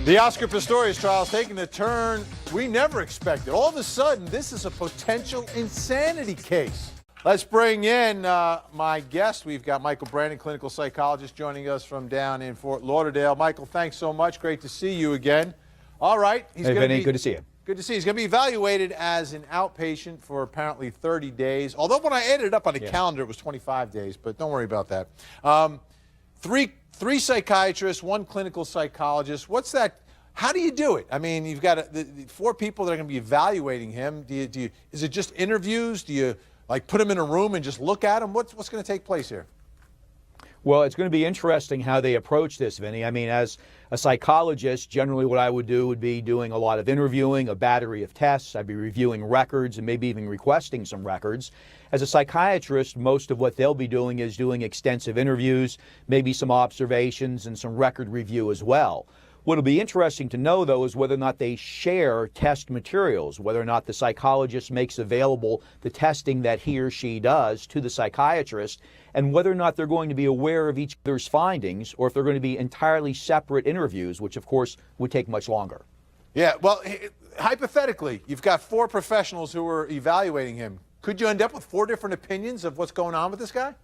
The Oscar Pistorius trial is taking a turn we never expected. All of a sudden, this is a potential insanity case. Let's bring in my guest. We've got Michael Brannon, clinical psychologist, joining us from down in Fort Lauderdale. Michael, thanks so much. Great to see you again. All right. Hey, Vinny, good to see you. Good to see you. He's going to be evaluated as an outpatient for apparently 30 days. Although when I added it up on the calendar, it was 25 days, but don't worry about that. Three psychiatrists, one clinical psychologist. What's that? How do you do it? I mean, you've got the 4 people that are going to be evaluating him. Is it just interviews? Do you like put him in a room and just look at him? What's going to take place here? Well, it's going to be interesting how they approach this, Vinny. I mean, as a psychologist, generally what I would do would be doing a lot of interviewing, a battery of tests. I'd be reviewing records and maybe even requesting some records. As a psychiatrist, most of what they'll be doing is doing extensive interviews, maybe some observations and some record review as well. What'll be interesting to know, though, is whether or not they share test materials, whether or not the psychologist makes available the testing that he or she does to the psychiatrist, and whether or not they're going to be aware of each other's findings, or if they're going to be entirely separate interviews, which, of course, would take much longer. Yeah, well, hypothetically, you've got 4 professionals who are evaluating him. Could you end up with 4 different opinions of what's going on with this guy?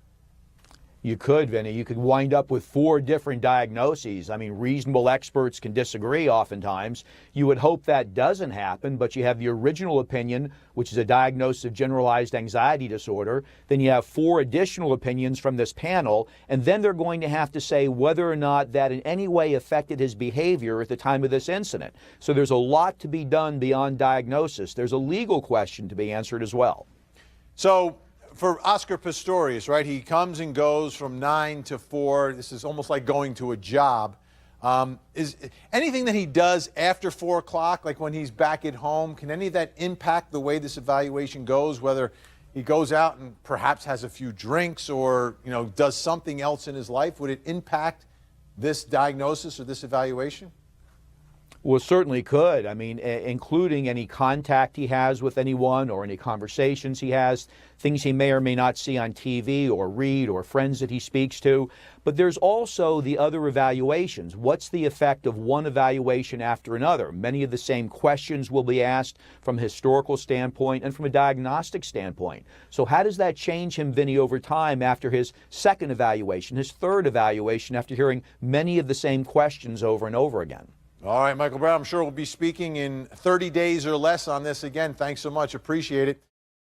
You could, Vinny. You could wind up with 4 different diagnoses. I mean, reasonable experts can disagree oftentimes. You would hope that doesn't happen, but you have the original opinion, which is a diagnosis of generalized anxiety disorder. Then you have 4 additional opinions from this panel, and then they're going to have to say whether or not that in any way affected his behavior at the time of this incident. So there's a lot to be done beyond diagnosis. There's a legal question to be answered as well. So, for Oscar Pistorius, right, he comes and goes from 9 to 4. This is almost like going to a job. Is anything that he does after 4 o'clock, like when he's back at home, can any of that impact the way this evaluation goes, whether he goes out and perhaps has a few drinks or, you know, does something else in his life? Would it impact this diagnosis or this evaluation? Well, it certainly could. I mean, including any contact he has with anyone or any conversations he has, things he may or may not see on TV or read, or friends that he speaks to. But there's also the other evaluations. What's the effect of one evaluation after another? Many of the same questions will be asked from a historical standpoint and from a diagnostic standpoint. So how does that change him, Vinny, over time after his second evaluation, his third evaluation, after hearing many of the same questions over and over again? All right, Michael Brown, I'm sure we'll be speaking in 30 days or less on this again. Thanks so much. Appreciate it.